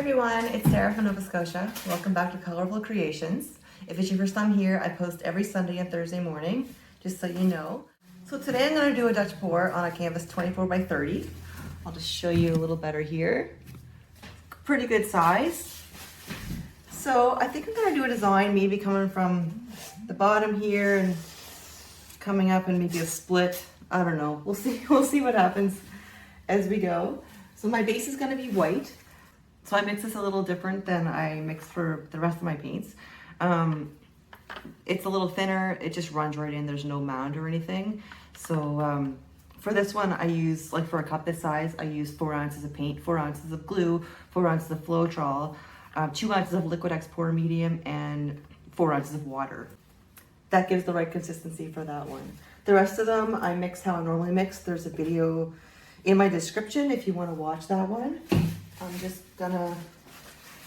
everyone, it's Sarah from Nova Scotia. Welcome back to Colorful Creations. If it's your first time here, I post every Sunday and Thursday morning, just so you know. So today I'm going to do a Dutch pour on a canvas 24 by 30. I'll just show you a little better here. Pretty good size. So I think I'm going to do a design maybe coming from the bottom here and coming up and maybe a split. I don't know. We'll see what happens as we go. So my base is going to be white. So I mix this a little different than I mix for the rest of my paints. It's a little thinner. It just runs right in. There's no mound or anything. So for this one, I use, like for a cup this size, I use 4 ounces of paint, 4 ounces of glue, 4 ounces of Floetrol, 2 ounces of Liquitex Pour Medium, and 4 ounces of water. That gives the right consistency for that one. The rest of them, I mix how I normally mix. There's a video in my description if you want to watch that one. I'm just gonna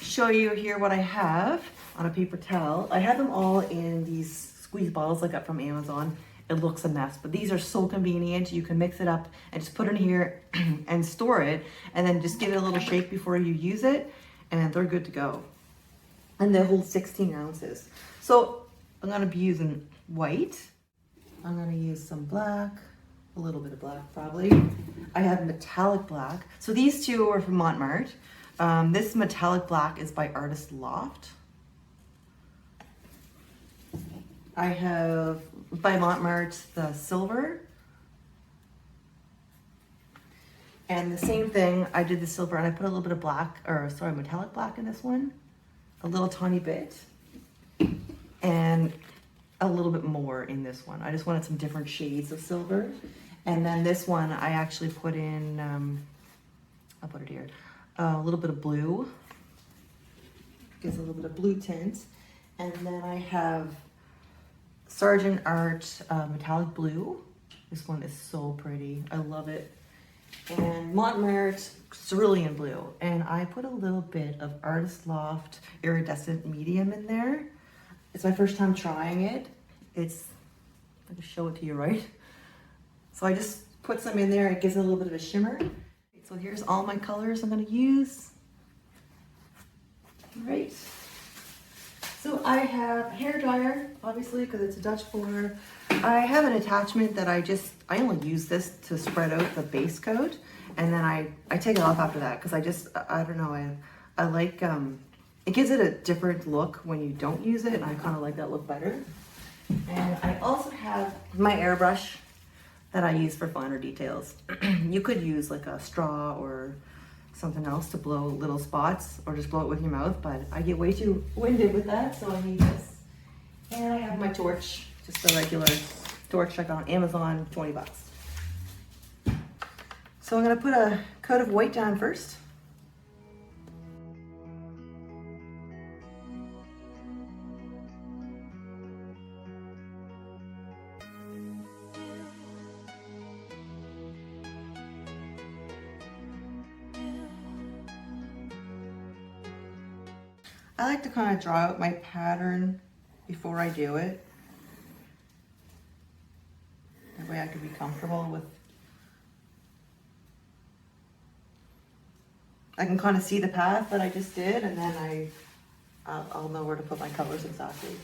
show you here what I have on a paper towel. I have them all in these squeeze bottles I got from Amazon. It looks a mess, but these are so convenient. You can mix it up and just put it in here and store it, and then just give it a little shake before you use it, and they're good to go. And they hold 16 ounces. So I'm gonna be using white. I'm gonna use some black, a little bit of black probably. I have metallic black. So these two are from Montmartre. This metallic black is by Artist Loft. I have by Montmartre the silver. And the same thing, I did the silver and I put a little bit of black, or sorry, metallic black in this one. A little tiny bit. And a little bit more in this one. I just wanted some different shades of silver. And then this one, I actually put in, I'll put it here, a little bit of blue. Gives a little bit of blue tint. And then I have Sargent Art Metallic Blue. This one is so pretty. I love it. And Montmartre Cerulean Blue. And I put a little bit of Artist Loft Iridescent Medium in there. It's my first time trying it. I'll just show it to you, right? So I just put some in there. It gives it a little bit of a shimmer. So here's all my colors I'm gonna use. Right. So I have hair dryer, obviously, because it's a Dutch pour. I have an attachment that I only use this to spread out the base coat, and then I take it off after that because I don't know, I like, it gives it a different look when you don't use it, and I kind of like that look better. And I also have my airbrush that I use for finer details. You could use like a straw or something else to blow little spots, or just blow it with your mouth, but I get way too winded with that, so I need this. And I have my torch, just a regular torch I got on Amazon, 20 bucks. So I'm gonna put a coat of white down first. I like to kind of draw out my pattern before I do it. That way I can be comfortable with, I can kind of see the path that I just did, and then I'll know where to put my colors exactly.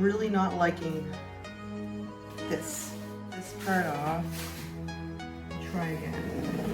really not liking this part off. Try again.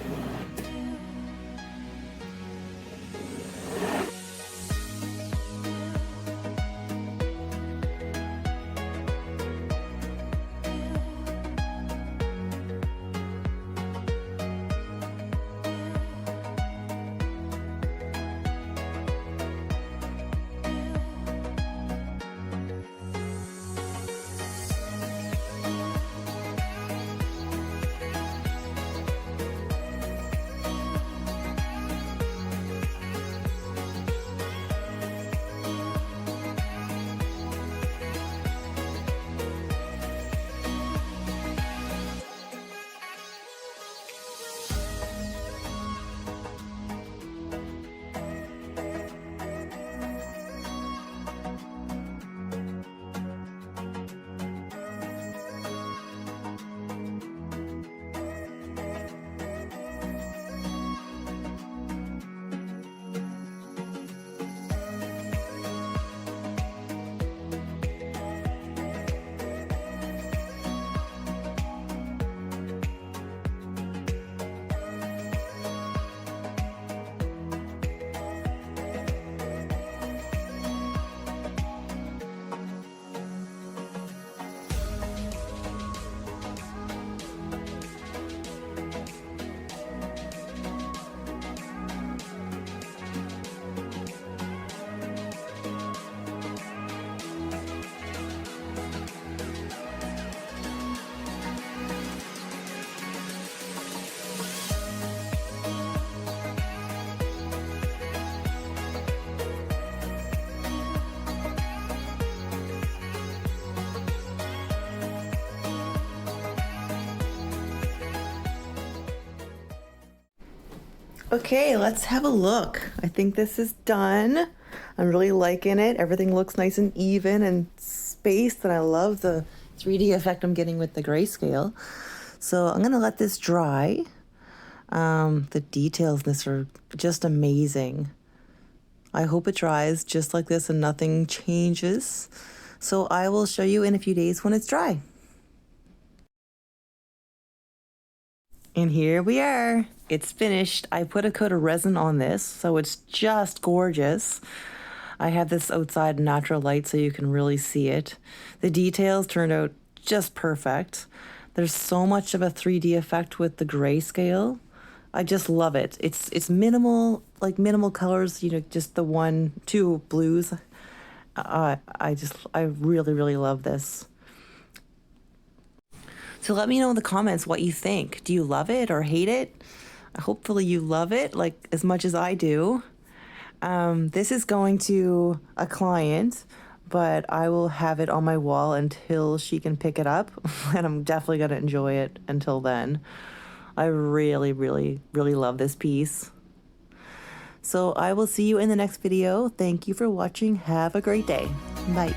Okay, let's have a look. I think this is done. I'm really liking it. Everything looks nice and even and spaced, and I love the 3D effect I'm getting with the grayscale. So I'm gonna let this dry. The details in this are just amazing. I hope it dries just like this and nothing changes. So I will show you in a few days when it's dry. And here we are. It's finished. I put a coat of resin on this, so it's just gorgeous. I have this outside natural light so you can really see it. The details turned out just perfect. There's so much of a 3D effect with the grayscale. I just love it. It's minimal, like minimal colors, you know, just the 2 blues. I really, really love this. So let me know in the comments what you think. Do you love it or hate it? Hopefully you love it like as much as I do. This is going to a client, but I will have it on my wall until she can pick it up, and I'm definitely going to enjoy it until then. I really, really, really love this piece. So I will see you in the next video. Thank you for watching. Have a great day. Bye.